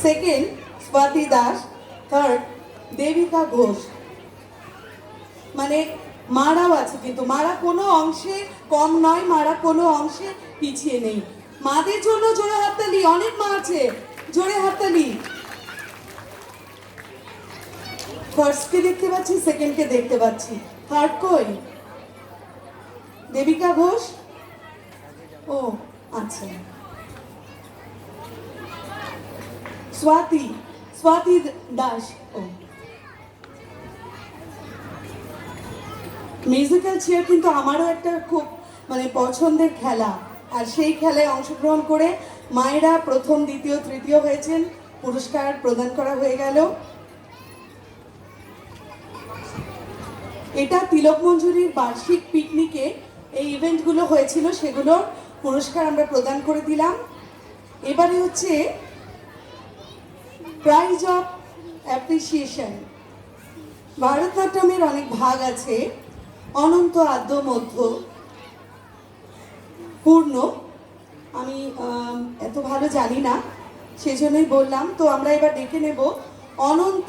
Second Swati Das, third Debika Ghosh. মানে মারাও আছে, কিন্তু মারা কোনো অংশে কম নয়, মারা কোনো অংশে পিছিয়ে নেই। মাদের জন্য জোরে হাততালি, অনেক মা আছে, জোরে হাততালি। ফার্স্টকে দেখতে পাচ্ছি, সেকেন্ডকে দেখতে পাচ্ছি, থার্ড কই? দেবিকা ঘোষ, ও আচ্ছা। স্বাতি স্বাতি দাস, ও মিউজিক্যাল চেয়ার কিন্তু আমারও একটা খুব পছন্দের খেলা, আর সেই খেলায় অংশগ্রহণ করে মায়েরা প্রথম, দ্বিতীয়, তৃতীয় হয়েছেন, পুরস্কার প্রদান করা হয়ে গেল। এটা তিলক মঞ্জুরির বার্ষিক পিকনিকে এই ইভেন্টগুলো হয়েছিল, সেগুলোর পুরস্কার আমরা প্রদান করে দিলাম। এবারে হচ্ছে প্রাইজ অফ অ্যাপ্রিসিয়েশন। ভারতনাট্যমের অনেক ভাগ আছে, অনন্ত, আদ্য, মধ্য, পূর্ণ। আমি এত ভালো জানি না, সেজন্যই বললাম। তো আমরা এবার ডেকে নেব অনন্তে।